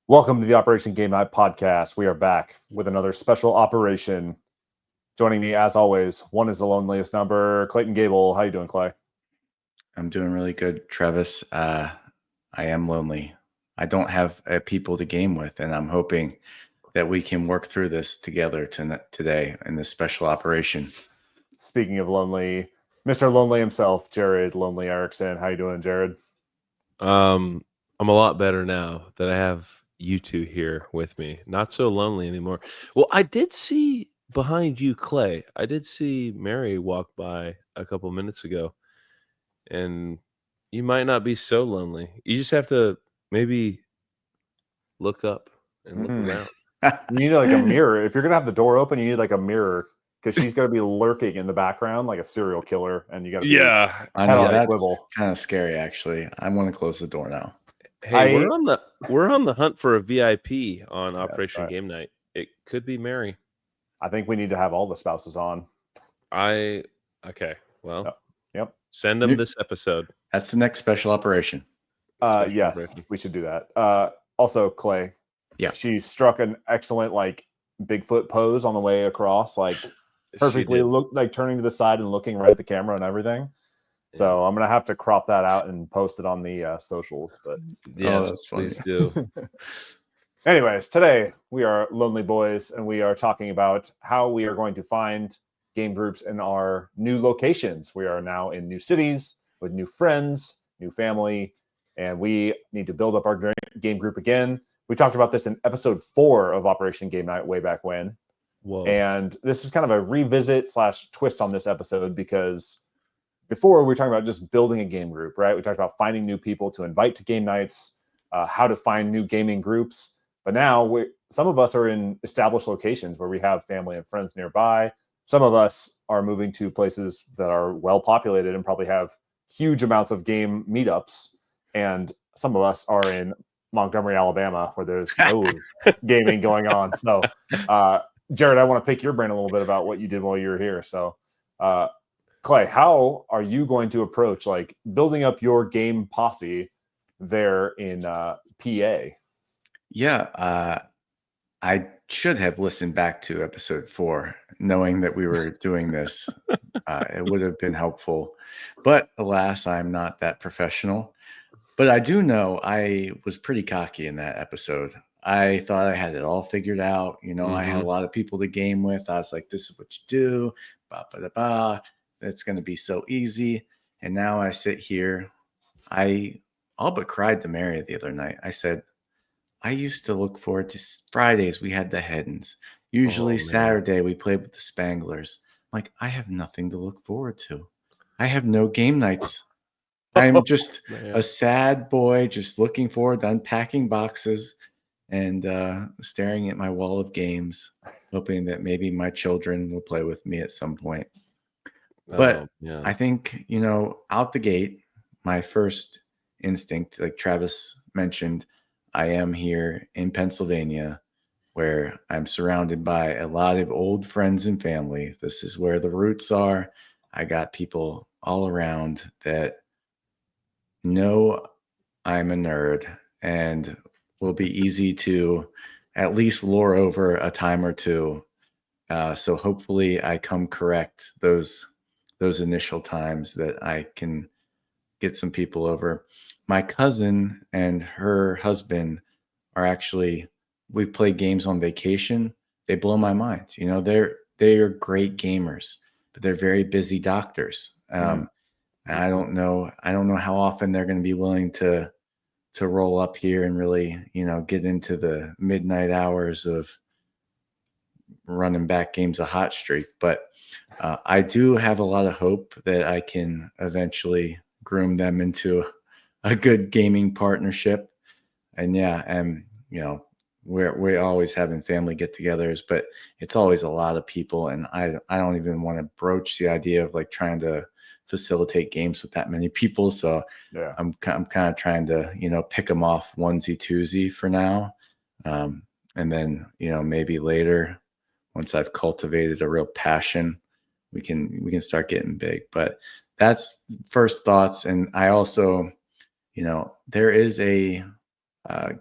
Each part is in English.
Welcome to the Operation Game Night podcast. We are back with another special operation. Joining me, as always, one is the loneliest number, Clayton Gable. How you doing, Clay? I'm doing really good, Travis. I am lonely. I don't have people to game with, and I'm hoping that we can work through this together today in this special operation. Speaking of lonely, Mr. Lonely himself, Jared Lonely Erickson. How you doing, Jared? I'm a lot better now that I have you two here with me. Not so lonely anymore. Well, I did see behind you, Clay. I did see Mary walk by a couple minutes ago, and you might not be so lonely. You just have to maybe look up and look around. You need like a mirror. If you're gonna have the door open, you need like a mirror because she's gonna be lurking in the background like a serial killer, and you gotta be Yeah, I head know on a that's swivel. kind of scary, actually. I want to close the door now. Hey, we're on the hunt for a VIP on Operation right. Game Night. It could be Mary. I think we need to have all the spouses on. Okay. Well, Yep. send them this episode. That's the next special operation. Yes, operation. we should do that. Also, Clay. Yeah. She struck an excellent like Bigfoot pose on the way across, like perfectly look like turning to the side and looking right at the camera and everything. So I'm gonna have to crop that out and post it on the socials. But yes, that's funny. please do. Anyways, today we are Lonely Boys, and we are talking about how we are going to find game groups in our new locations. We are now in new cities with new friends, new family, and we need to build up our game group again. We talked about this in episode 4 of Operation Game Night way back when. Whoa. And this is kind of a revisit / twist on this episode because before we were talking about just building a game group, right? We talked about finding new people to invite to game nights, how to find new gaming groups. But now some of us are in established locations where we have family and friends nearby. Some of us are moving to places that are well populated and probably have huge amounts of game meetups. And some of us are in Montgomery, Alabama, where there's no gaming going on. So, Jared, I want to pick your brain a little bit about what you did while you were here. So, Clay, how are you going to approach like building up your game posse there in PA? Yeah, I should have listened back to episode 4, knowing that we were doing this. It would have been helpful. But alas, I'm not that professional. But I do know I was pretty cocky in that episode. I thought I had it all figured out. I had a lot of people to game with. I was like, this is what you do. Ba, ba, da, ba. It's going to be so easy. And now I sit here. I all but cried to Mary the other night. I said, I used to look forward to Fridays. We had the Heddens. Usually Saturday we played with the Spanglers. Like, I have nothing to look forward to. I have no game nights. I'm just a sad boy, just looking forward to unpacking boxes and staring at my wall of games, hoping that maybe my children will play with me at some point. But I think, out the gate, my first instinct, like Travis mentioned, I am here in Pennsylvania, where I'm surrounded by a lot of old friends and family. This is where the roots are. I got people all around that know I'm a nerd and will be easy to at least lure over a time or two. So hopefully I come correct those initial times that I can get some people over. My cousin and her husband are actually, we play games on vacation. They blow my mind. They are great gamers, but they're very busy doctors. And I don't know how often they're going to be willing to roll up here and really, get into the midnight hours of running back games of Hot Streak. But I do have a lot of hope that I can eventually groom them into a good gaming partnership. And we're always having family get-togethers, but it's always a lot of people, and I don't even want to broach the idea of like trying to facilitate games with that many people. So yeah, I'm kind of trying to pick them off onesie twosie for now, and then maybe later, once I've cultivated a real passion, we can start getting big. But that's first thoughts. And I also, there is a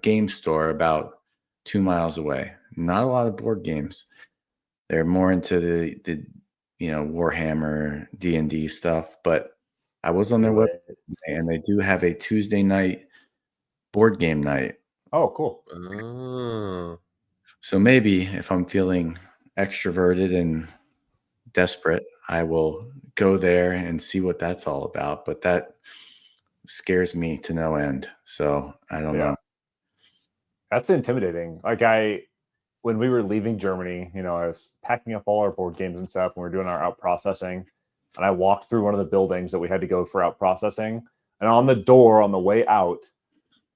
game store about 2 miles away. Not a lot of board games. They're more into the Warhammer, D&D stuff, but I was on their Do website it. and they do have a Tuesday night board game night. Oh, cool. Oh. So maybe if I'm feeling extroverted and desperate, I will go there and see what that's all about. But that scares me to no end. So I don't know. That's intimidating. Like when we were leaving Germany, I was packing up all our board games and stuff, and we were doing our out processing. And I walked through one of the buildings that we had to go for out processing. And on the door on the way out,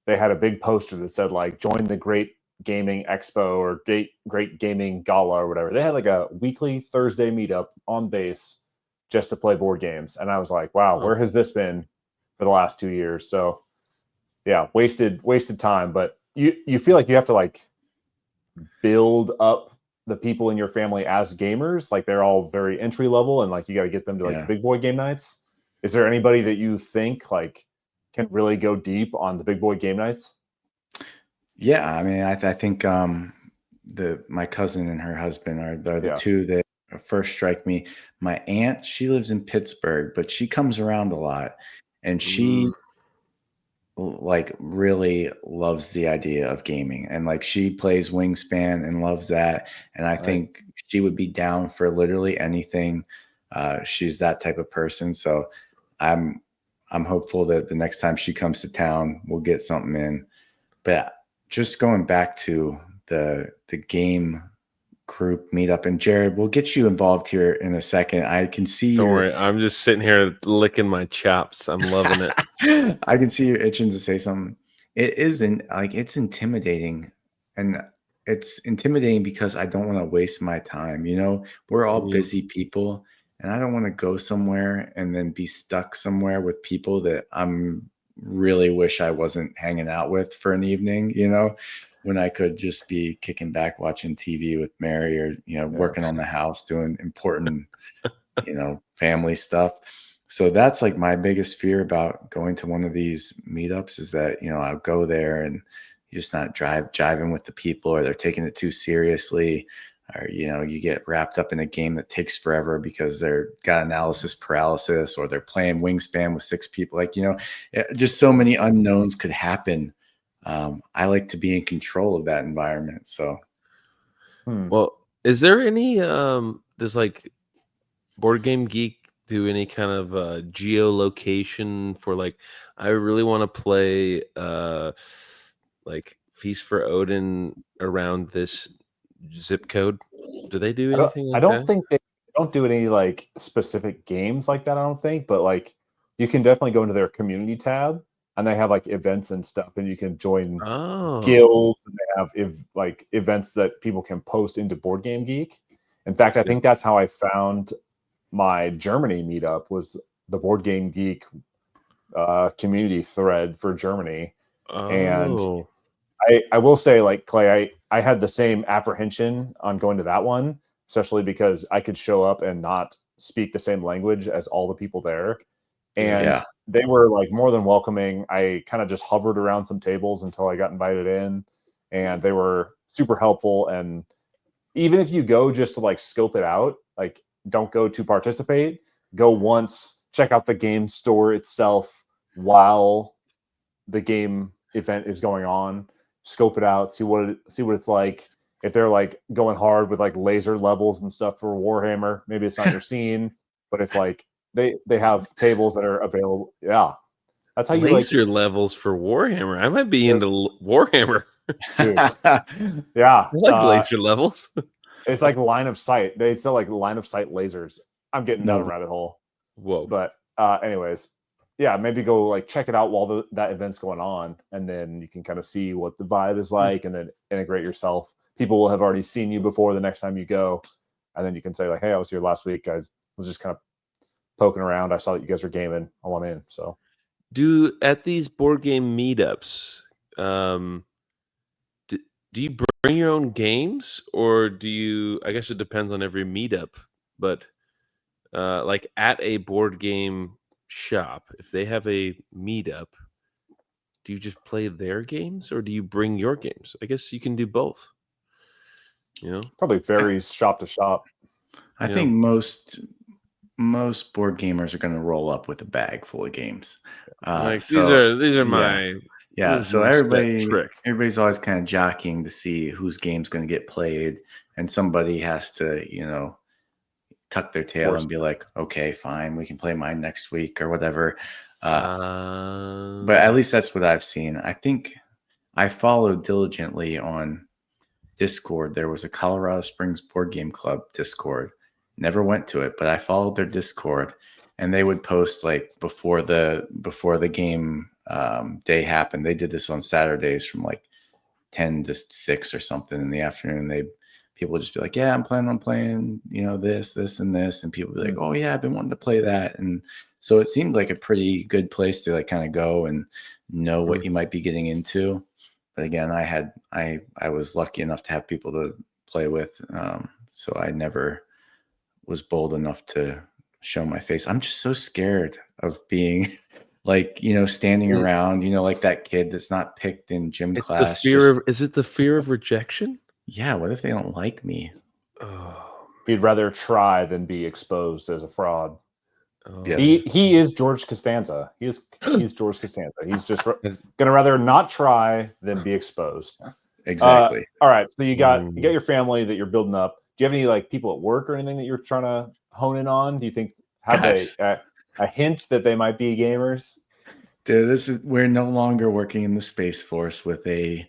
they had a big poster that said like, join the Great Gaming Expo or Great Gaming Gala or whatever. They had like a weekly Thursday meetup on base just to play board games. And I was like, wow, where has this been for the last 2 years? So yeah, wasted time. But you feel like you have to like build up the people in your family as gamers. Like they're all very entry level, and like you got to get them to like the big boy game nights. Is there anybody that you think like can really go deep on the big boy game nights? Yeah, I mean, I think my cousin and her husband are the two that first strike me. My aunt, she lives in Pittsburgh, but she comes around a lot, and she like really loves the idea of gaming, and like she plays Wingspan and loves that. And I think she would be down for literally anything. She's that type of person. So I'm hopeful that the next time she comes to town, we'll get something in. But just going back to the game group meetup, and Jared, we'll get you involved here in a second. I can see Don't worry, I'm just sitting here licking my chops. I'm loving it. I can see you're itching to say something. It isn't like it's intimidating, and it's intimidating because I don't want to waste my time. We're all busy people, and I don't want to go somewhere and then be stuck somewhere with people that I'm really wish I wasn't hanging out with for an evening, when I could just be kicking back watching TV with Mary, or working on the house, doing important family stuff. So that's like my biggest fear about going to one of these meetups, is that I'll go there and you're just not jiving with the people, or they're taking it too seriously, or you get wrapped up in a game that takes forever because they're got analysis paralysis, or they're playing Wingspan with 6 people. Like just so many unknowns could happen. I like to be in control of that environment. So well, is there any does like Board Game Geek do any kind of geolocation for like, I really want to play like Feast for Odin around this zip code? Do they do anything like I don't that? think they don't do any like specific games like that, I don't think, but like you can definitely go into their community tab, and they have like events and stuff, and you can join guilds, and they have like events that people can post into Board Game Geek. In fact, I think that's how I found my Germany meetup, was the Board Game Geek community thread for Germany. And I will say, like Clay, I had the same apprehension on going to that one, especially because I could show up and not speak the same language as all the people there. And they were like more than welcoming. I kind of just hovered around some tables until I got invited in, and they were super helpful. And even if you go just to like scope it out, like don't go to participate, go once, check out the game store itself while the game event is going on, scope it out, see what it's like. If they're like going hard with like laser levels and stuff for Warhammer, maybe it's not your scene, but if like they have tables that are available, that's how you laser levels for Warhammer. I might be into Warhammer. Dude, I like laser levels. It's like line of sight. They sell like line of sight lasers. I'm getting down a rabbit hole. Whoa. But anyways, maybe go like check it out while that event's going on, and then you can kind of see what the vibe is like, and then integrate yourself. People will have already seen you before the next time you go, and then you can say like, "Hey, I was here last week. I was just kind of poking around. I saw that you guys were gaming. I want in." So, at these board game meetups, do you bring your own games, or do you? I guess it depends on every meetup, but like at a board game shop, if they have a meetup, do you just play their games, or do you bring your games? I guess you can do both. Probably varies shop to shop. I think most board gamers are going to roll up with a bag full of games. These are my So my trick. everybody's always kind of jockeying to see whose game's going to get played, and somebody has to tuck their tail and be like, okay, fine, we can play mine next week or whatever. But at least that's what I've seen. I think I followed diligently on Discord. There was a Colorado Springs Board Game Club Discord. Never went to it, but I followed their Discord, and they would post like before the game day happened. They did this on Saturdays from like 10 to 6 or something in the afternoon. People would just be like, yeah, I'm planning on playing, this, and this. And people would be like, oh yeah, I've been wanting to play that. And so it seemed like a pretty good place to like kind of go and know what you might be getting into. But again, I was lucky enough to have people to play with. So I never was bold enough to show my face. I'm just so scared of being like, standing around, like that kid that's not picked in gym class. Is it the fear of rejection? Yeah. What if they don't like me? Oh, he'd rather try than be exposed as a fraud. Oh. Yes. He is George Costanza. He's George Costanza. He's just gonna rather not try than be exposed. Exactly. All right. So you got your family that you're building up. Do you have any like people at work or anything that you're trying to hone in on? Do you think they a hint that they might be gamers? Dude, we're no longer working in the Space Force with a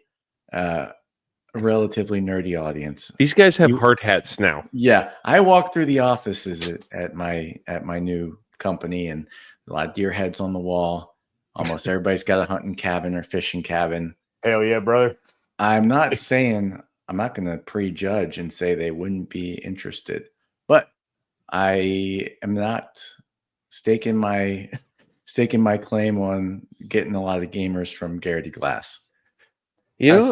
relatively nerdy audience. These guys have hard hats now. Yeah, I walk through the offices at my new company, and a lot of deer heads on the wall. Almost everybody's got a hunting cabin or fishing cabin. Hell yeah, brother! I'm not going to prejudge and say they wouldn't be interested, but I am not staking my claim on getting a lot of gamers from Garrity Glass. As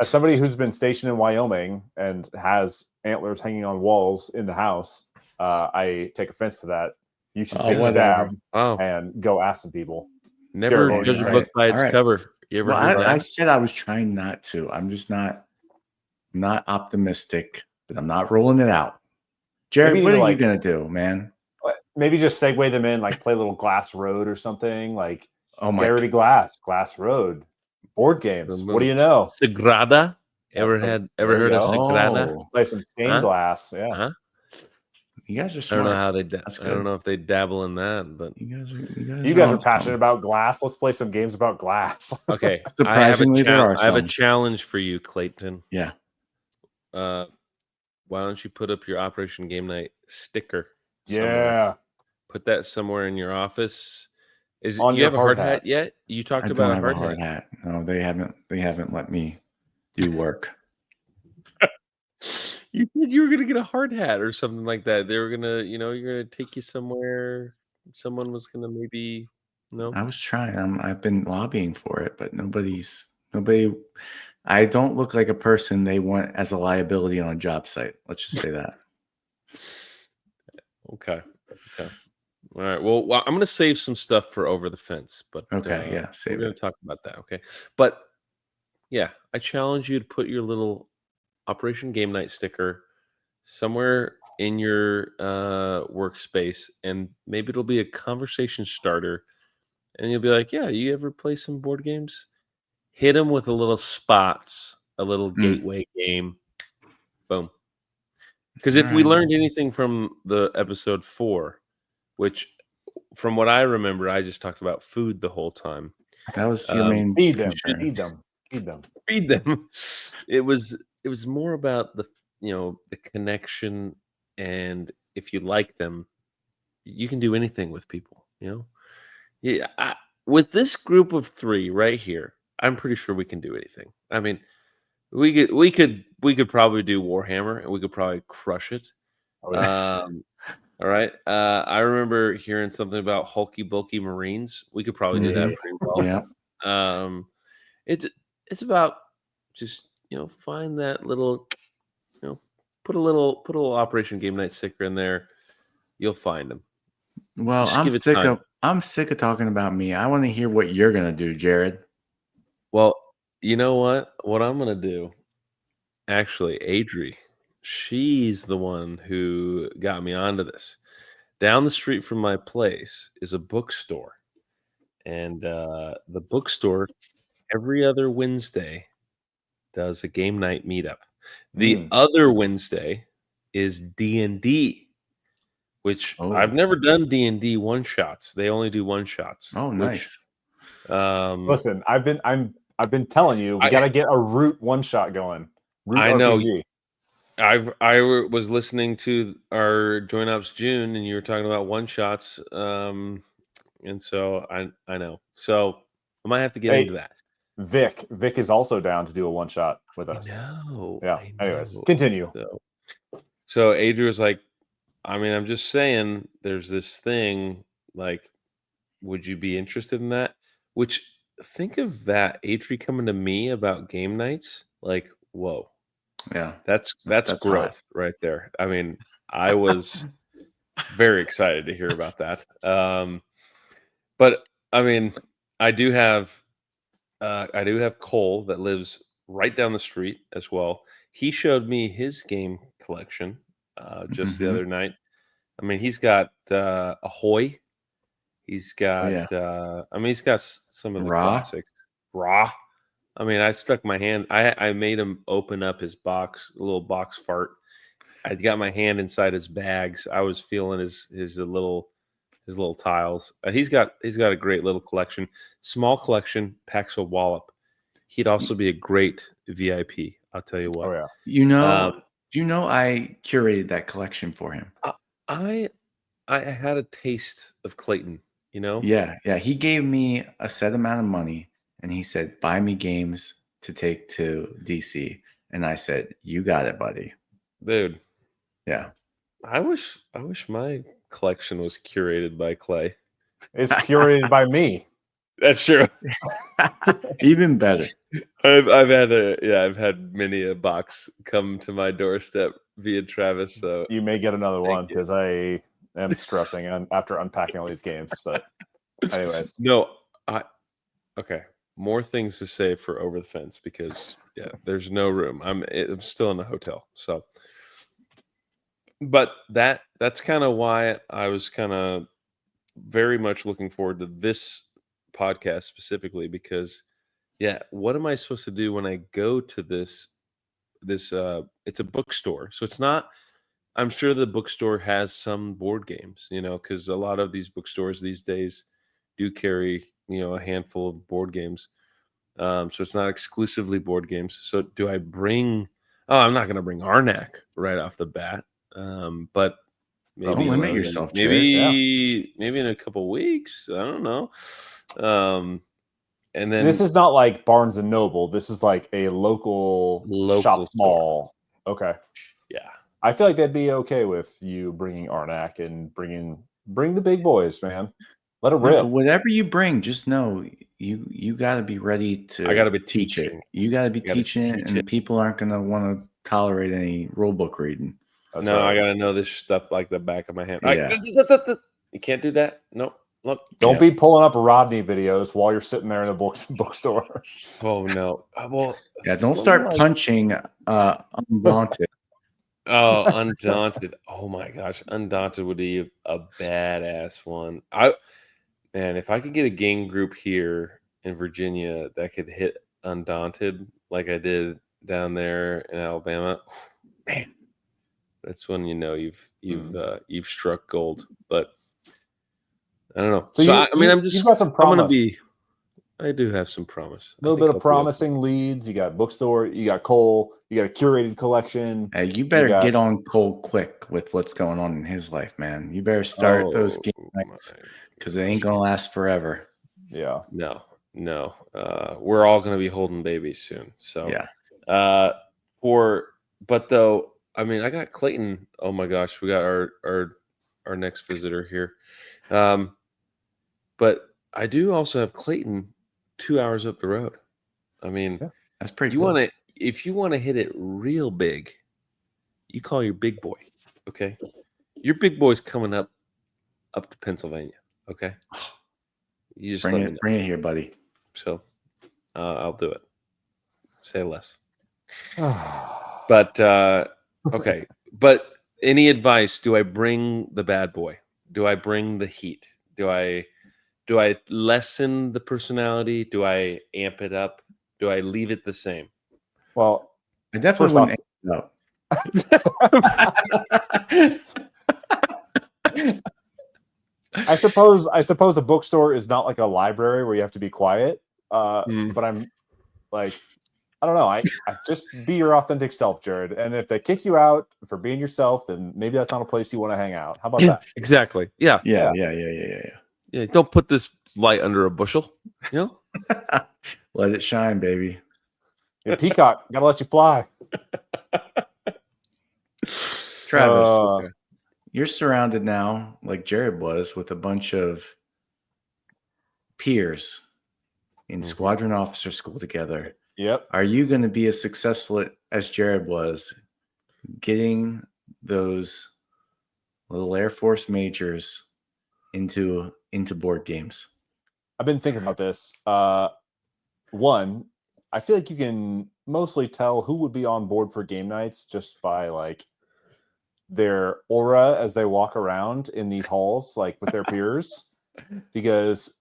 somebody who's been stationed in Wyoming and has antlers hanging on walls in the house, I take offense to that. You should take a stab and go ask some people. Never judge a book by its cover. You ever heard that? I said I was trying not to. I'm just not optimistic, but I'm not ruling it out. Jared, what are you gonna do, man? Maybe just segue them in, like play a little Glass Road or something, like Garrity Glass Road, board games. What do you know? Sagrada. Ever heard of Sagrada? Play some stained glass. Yeah. Huh? You guys are smart. I don't know how I don't know if they dabble in that, but you guys are passionate about glass. Let's play some games about glass. Okay. Surprisingly, I have a challenge for you, Clayton. Yeah. Why don't you put up your Operation Game Night sticker? Yeah. Put that somewhere in your office. On you your have a hard hat yet? You talked about a hard hat. No, they haven't let me do work. You said you were gonna get a hard hat or something like that. They were gonna, you're gonna take you somewhere. Someone was gonna maybe I was trying. I've been lobbying for it, but nobody. I don't look like a person they want as a liability on a job site. Let's just say that. Okay. All right. Well, I'm going to save some stuff for Over the Fence, but okay, we're going to talk about that. Okay, but yeah, I challenge you to put your little Operation Game Night sticker somewhere in your workspace, and maybe it'll be a conversation starter, and you'll be like, "Yeah, you ever play some board games? Hit them with a little spots, a little gateway game, boom." Because if we learned anything from the episode 4, which from what I remember, I just talked about food the whole time. That was your main concern. Feed them. It was more about the the connection, and if you like them, you can do anything with people. Yeah. With this group of 3 right here, I'm pretty sure we can do anything. I mean, we could probably do Warhammer, and we could probably crush it. Oh, yeah. All right. I remember hearing something about hulky bulky Marines. We could probably do that pretty well. Yeah. It's about just find that little put a little Operation Game Night sticker in there. You'll find them. Well, I'm sick of talking about me. I want to hear what you're gonna do, Jared. Well, you know what? What I'm gonna do, actually, Adri, she's the one who got me onto this. Down the street from my place is a bookstore, and the bookstore every other Wednesday does a game night meetup. The other Wednesday is D&D, which I've Oh, never done D&D one shots. They only do one shots. oh, Which nice. Listen, I've been telling you, we got to get a Root one shot going. Root I know. RPG. Was listening to our Join Ops June, and you were talking about one shots, and so I know. So I might have to get Hey, into that. Vic is also down to do a one shot with us. Yeah. I Anyways, know. continue. So Adrian was like, I mean, I'm just saying, there's this thing. Like, would you be interested in that? Which, think of that, Adri coming to me about game nights. Like, whoa. Yeah, That's that's growth right there. I mean, I was very excited to hear about that. But I mean, I do have Cole that lives right down the street as well. He showed me his game collection just the other night. I mean, he's got Ahoy. He's Oh, got yeah. he's got some of the Raw. classics. Raw. I mean, I stuck my hand. I made him open up his box, a little box fart. I got my hand inside his bags. I was feeling his little tiles. He's got a great little collection, small collection, packs a wallop. He'd also be a great VIP. I'll tell you what. Oh yeah. Do you know I curated that collection for him? I had a taste of Clayton. You know. Yeah. He gave me a set amount of money, and he said, "Buy me games to take to DC." And I said, "You got it, buddy." Dude. Yeah. I wish my collection was curated by Clay. It's curated by me. That's true. Even better. I've had many a box come to my doorstep via Travis. So you may get another one you. because I am stressing after unpacking all these games. But anyways, no, okay. More things to say for Over the Fence because there's no room. I'm still in the hotel, so. But that's kind of why I was kind of very much looking forward to this podcast specifically because, what am I supposed to do when I go to this? It's a bookstore, so it's not. I'm sure the bookstore has some board games, because a lot of these bookstores these days do carry, a handful of board games. So it's not exclusively board games. So do I bring? Oh, I'm not going to bring Arnak right off the bat. But maybe Don't limit yourself, maybe in a couple weeks. I don't know. And then this is not like Barnes and Noble. This is like a local shop store. Okay. Yeah. I feel like they'd be okay with you bringing Arnak and bring the big boys, man. Let it rip. Whatever you bring, just know you got to be ready to. I got to be teach teaching. it. You got to be teaching it, and people aren't going to want to tolerate any rule book reading. That's right. I got to know this stuff like the back of my hand. Yeah. You can't do that. Nope. Look. Don't be pulling up Rodney videos while you're sitting there in a bookstore. Oh no. Well, don't start punching Undaunted. Oh, Undaunted. Oh my gosh. Undaunted would be a badass one. Man, if I could get a game group here in Virginia that could hit Undaunted like I did down there in Alabama, man, that's when you've struck gold. But I don't know. So you've got some promise. I do have some promise. A little bit of promising leads. You got bookstore. You got Cole. You got a curated collection. Hey, you better get on Cole quick with what's going on in his life, man. You better start those game nights because it ain't gonna last forever. Yeah. No. We're all gonna be holding babies soon. So but though, I mean, I got Clayton. Oh my gosh, we got our next visitor here. But I do also have Clayton 2 hours up the road. I mean, that's pretty close. If you want to hit it real big, you call your big boy. Okay. Your big boy's coming up to Pennsylvania. Okay. You just Bring let me it, know. bring it here, buddy. So I'll do it. Say less. But okay. But any advice? Do I bring the bad boy? Do I bring the heat? Do I lessen the personality? Do I amp it up? Do I leave it the same? Well, I definitely first wouldn't off, end up. I suppose a bookstore is not like a library where you have to be quiet. But I'm like, I don't know. I just be your authentic self, Jared. And if they kick you out for being yourself, then maybe that's not a place you want to hang out. How about Yeah, that? exactly. Yeah. Yeah. Yeah. Don't put this light under a bushel. You know? Let it shine, baby. Your peacock, gotta let you fly. Travis, you're surrounded now, like Jared was, with a bunch of peers in Squadron Officer School together. Yep. Are you going to be as successful as Jared was getting those little Air Force majors into board games? I've been thinking about this. One, I feel like you can mostly tell who would be on board for game nights just by like their aura as they walk around in these halls, like with their peers, because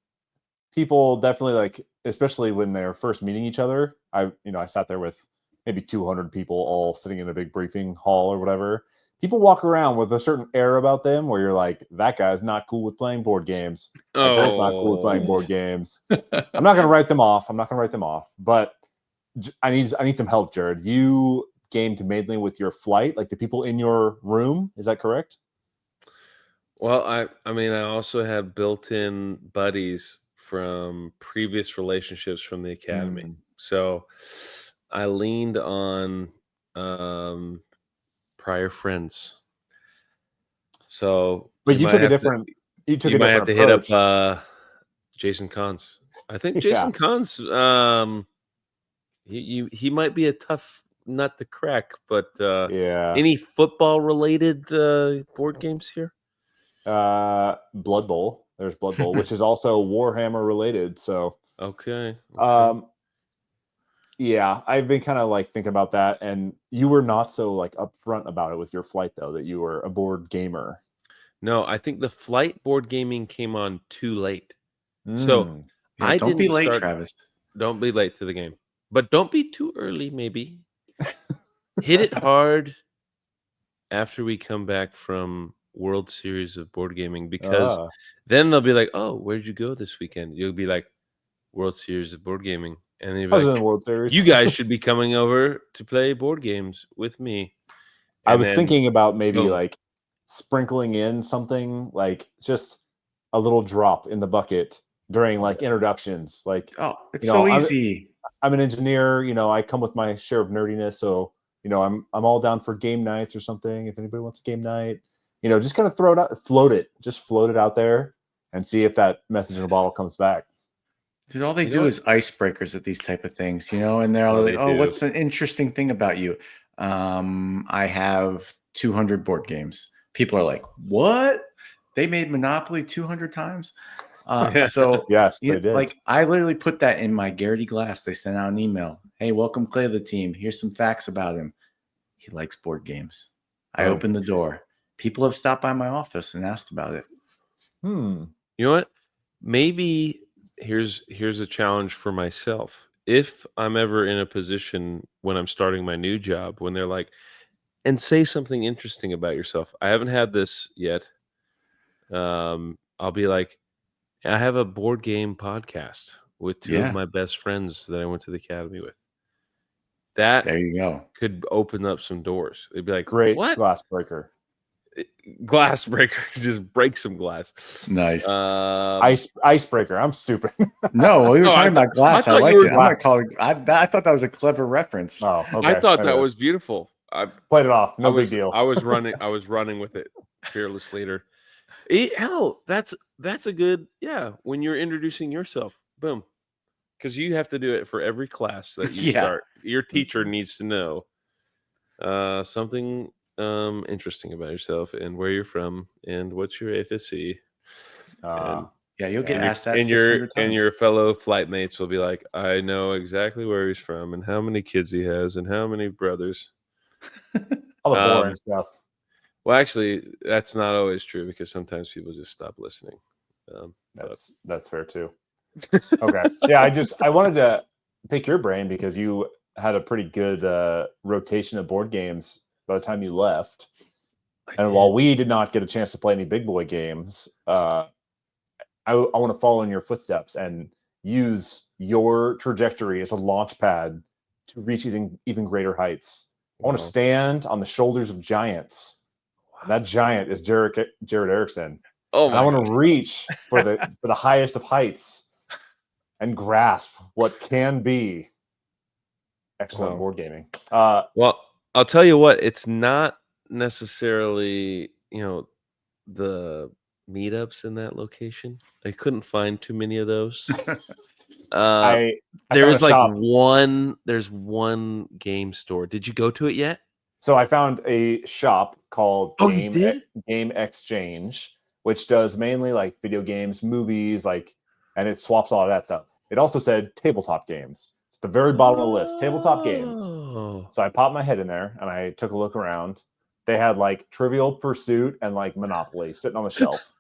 people definitely like, especially when they're first meeting each other. I sat there with maybe 200 people all sitting in a big briefing hall or whatever. People walk around with a certain air about them where you're like, that guy's not cool with playing board games. That girl's not cool with playing board games. I'm not going to write them off. But I need some help, Jared. You gamed mainly with your flight, like the people in your room. Is that correct? Well, I mean, I also have built-in buddies from previous relationships from the academy. So I leaned on prior friends. So but you took a different you might have to approach. hit up Jason Cons. I think Jason Cons he might be a tough nut to crack, but any football related board games here? Blood Bowl. There's Blood Bowl, which is also Warhammer related. So okay. Yeah, I've been kind of like thinking about that, and you were not so like upfront about it with your flight, though, that you were a board gamer. No, I think the flight board gaming came on too late. So I don't didn't be late, start. Travis. Don't be late to the game, but don't be too early. Maybe hit it hard after we come back from World Series of board gaming, because then they'll be like, "Oh, where'd you go this weekend?" You'll be like, "World Series of board gaming," and then you'll be like, World Series. "You guys should be coming over to play board games with me." I was thinking about maybe like sprinkling in something like just a little drop in the bucket during like introductions. Like, it's so easy. I'm an engineer, I come with my share of nerdiness. So, I'm all down for game nights or something. If anybody wants a game night, just kind of throw it out, float it out there and see if that message in a bottle comes back. Dude, all they do is icebreakers at these type of things, and they're all like, "Oh, what's the interesting thing about you?" I have 200 board games. People are like, "What? They made Monopoly 200 times?" So yes, they did. Like, I literally put that in my Garrity glass. They sent out an email. "Hey, welcome Clay to the team. Here's some facts about him. He likes board games." I opened the door. People have stopped by my office and asked about it. You know what? Maybe here's a challenge for myself. If I'm ever in a position when I'm starting my new job, when they're like, and say something interesting about yourself. I haven't had this yet. I'll be like, I have a board game podcast with two of my best friends that I went to the academy with. That there you go. Could open up some doors. They'd be like, great what? Glass breaker. Just break some glass. Nice. Icebreaker. I'm stupid. No, we were talking about glass. I liked it. I'm not calling. I thought that was a clever reference. Oh, okay. I thought that was beautiful. I played it off. No big deal. I was running with it. Fearless leader. Hell, that's a good, when you're introducing yourself, boom. Because you have to do it for every class that you start. Your teacher needs to know something interesting about yourself and where you're from and what's your FSC. And Yeah, you'll get Yeah. asked that and 600 times. your fellow flight mates will be like, I know exactly where he's from and how many kids he has and how many brothers. All the boring stuff. Well, actually, that's not always true because sometimes people just stop listening. That's fair too. Okay. Yeah, I wanted to pick your brain because you had a pretty good rotation of board games by the time you left. And while we did not get a chance to play any big boy games, I want to follow in your footsteps and use your trajectory as a launch pad to reach even greater heights. I want to stand on the shoulders of giants. And that giant is Jared Erickson. Oh and I want to reach for the highest of heights and grasp what can be excellent board gaming. Well, I'll tell you what, it's not necessarily, the meetups in that location. I couldn't find too many of those. I There found is a shop. there's one game store. Did you go to it yet? So I found a shop called Oh, you did? Game Exchange, which does mainly like video games, movies, and it swaps all of that stuff. It also said tabletop games. It's at the very bottom of the list, tabletop games. Oh. So I popped my head in there and I took a look around. They had like Trivial Pursuit and like Monopoly sitting on the shelf.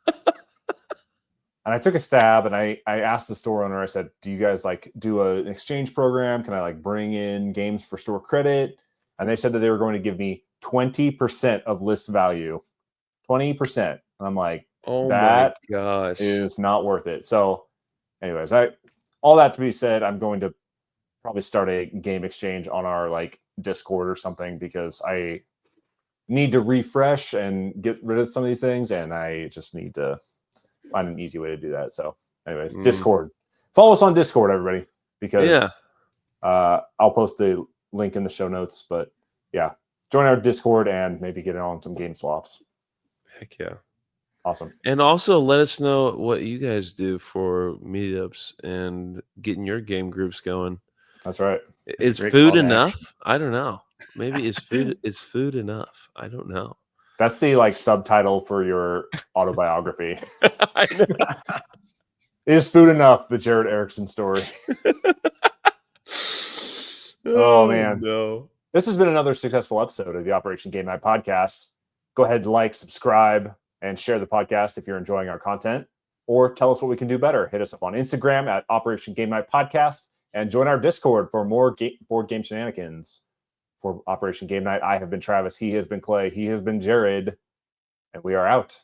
And I took a stab and I asked the store owner, I said, do you guys like do an exchange program? Can I like bring in games for store credit? And they said that they were going to give me 20% of list value. 20%. And I'm like, Oh that my gosh. is not worth it. So anyways, all that to be said, I'm going to probably start a game exchange on our like Discord or something because I need to refresh and get rid of some of these things. And I just need to find an easy way to do that. So anyways, Discord. Follow us on Discord, everybody, because I'll post the link in the show notes. But yeah, join our Discord and maybe get on some game swaps. Heck yeah. Awesome. And also let us know what you guys do for meetups and getting your game groups going. That's right. Is food enough? I don't know. Maybe is food enough? I don't know. That's the like subtitle for your autobiography. I know. Is food enough? The Jared Erickson story. Oh man. No. This has been another successful episode of the Operation Game Night podcast. Go ahead, like, subscribe, and share the podcast if you're enjoying our content, or tell us what we can do better. Hit us up on Instagram at Operation Game Night Podcast and join our Discord for more board game shenanigans. For Operation Game Night, I have been Travis. He has been Clay. He has been Jared. And we are out.